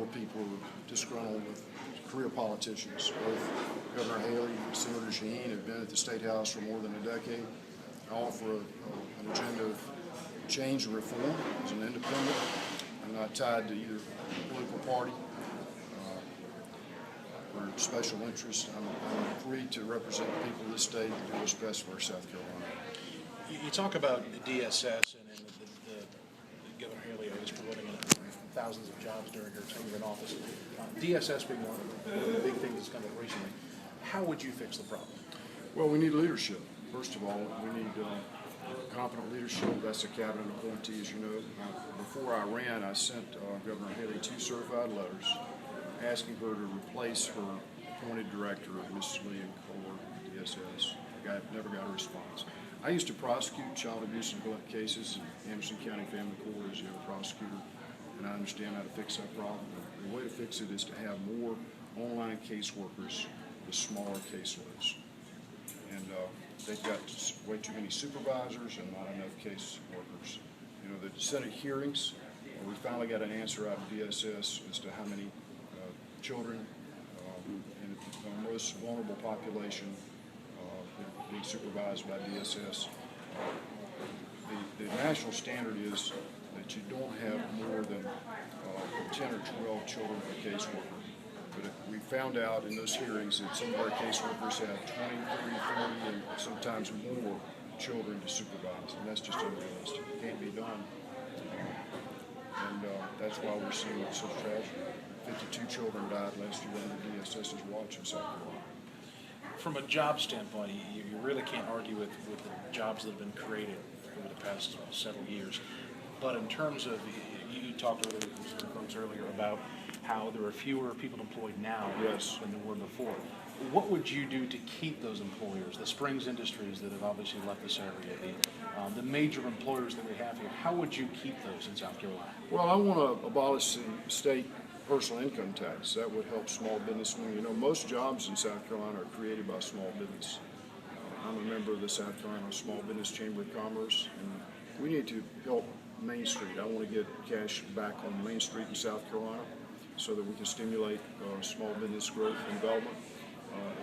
of people who are disgruntled with career politicians. Both Governor Haley and Senator Shaheen have been at the State House for more than a decade, all for an agenda of change and reform. As an independent, I'm not tied to either political party or special interest. I'm free to represent the people of this state and do what's best for South Carolina. You talk about DSS and the Governor Haley is promoting thousands of jobs during her tenure in office. DSS being one of the big things that's come up recently. How would you fix the problem? Well, we need leadership. First of all, we need competent leadership. That's a cabinet appointee, as you know. Before I ran, I sent Governor Haley 2 certified letters asking her to replace her appointed director, Mrs. Lillian Kohler, DSS. Never got a response. I used to prosecute child abuse and neglect cases in Anderson County Family Court as a prosecutor, and I understand how to fix that problem. The way to fix it is to have more online caseworkers with smaller caseloads. And they've got way too many supervisors and not enough case workers. You know, the Senate hearings, we finally got an answer out of DSS as to how many children in the most vulnerable population being supervised by DSS. The national standard is that you don't have more than 10 or 12 children per caseworker. But we found out in those hearings that some of our caseworkers have 20, 30, 40, and sometimes more children to supervise, and that's just unrealistic. It can't be done. And that's why we're seeing such tragedy. 52 children died last year under DSS's watch in South Carolina. From a job standpoint, you really can't argue with the jobs that have been created over the past several years. But in terms of, you talked earlier with some folks earlier about how there are fewer people employed now than there were before. What would you do to keep those employers, the Springs Industries that have obviously left this area, the major employers that we have here, how would you keep those in South Carolina? Well, I want to abolish the state personal income tax. That would help small businessmen. You know, most jobs in South Carolina are created by small business. I'm a member of the South Carolina Small Business Chamber of Commerce, and we need to help Main Street. I want to get cash back on Main Street in South Carolina so that we can stimulate small business growth and development.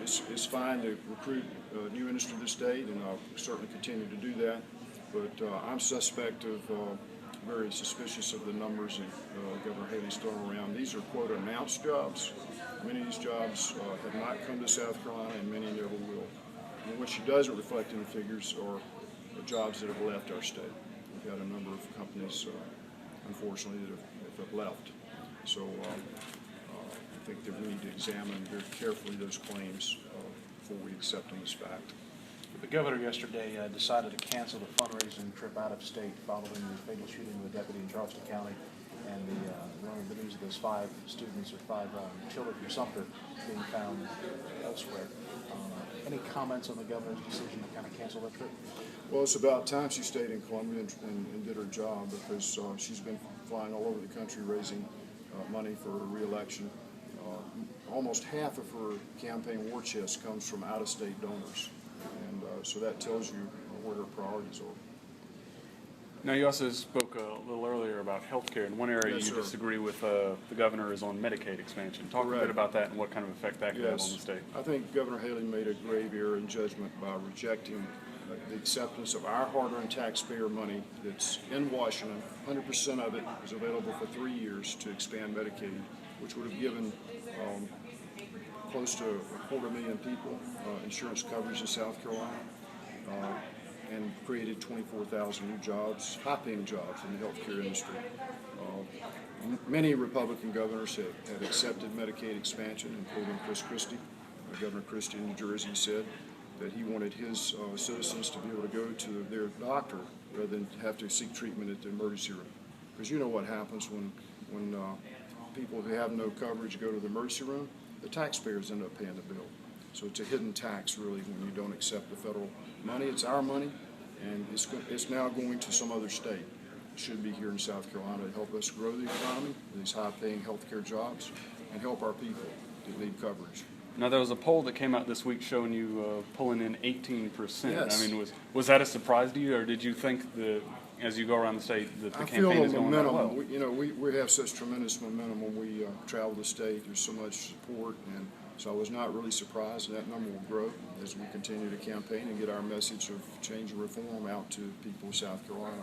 It's fine to recruit new industry to the state, and I'll certainly continue to do that. But I'm suspect of, very suspicious of the numbers that Governor Haley's throwing around. These are, quote, announced jobs. Many of these jobs have not come to South Carolina, and many never will. And what she doesn't reflect in the figures are the jobs that have left our state. We've got a number of companies, unfortunately, that have left. So I think that we need to examine very carefully those claims before we accept them as fact. The governor yesterday decided to cancel the fundraising trip out of state following the fatal shooting of a deputy in Charleston County and the news of those 5 students or 5 children from Sumter being found elsewhere. Any comments on the governor's decision to kind of cancel that trip? Well, it's about time she stayed in Columbia and did her job, because she's been flying all over the country raising money for her re-election. Almost half of her campaign war chest comes from out-of-state donors. And so that tells you where her priorities are. Now, you also spoke a little earlier about health care, and one area you disagree with the governor is on Medicaid expansion. Talk a bit about that and what kind of effect that could have on the state. I think Governor Haley made a grave error in judgment by rejecting the acceptance of our hard-earned taxpayer money that's in Washington. 100% of it is available for 3 years to expand Medicaid, which would have given close to 250,000 people insurance coverage in South Carolina, and created 24,000 new jobs, high-paying jobs in the healthcare industry. Many Republican governors have accepted Medicaid expansion, including Chris Christie. Governor Christie in New Jersey said that he wanted his citizens to be able to go to their doctor rather than have to seek treatment at the emergency room. Because you know what happens when people who have no coverage go to the emergency room, the taxpayers end up paying the bill. So it's a hidden tax, really, when you don't accept the federal money. It's our money, and it's now going to some other state. It should be here in South Carolina to help us grow the economy, these high-paying healthcare jobs, and help our people that need coverage. Now, there was a poll that came out this week showing you pulling in 18%. Yes. I mean, was that a surprise to you, or did you think the as you go around the state that the I feel campaign the is going that momentum. well? We have such tremendous momentum when we travel the state. There's so much support, and so I was not really surprised that number will grow as we continue to campaign and get our message of change and reform out to people of South Carolina.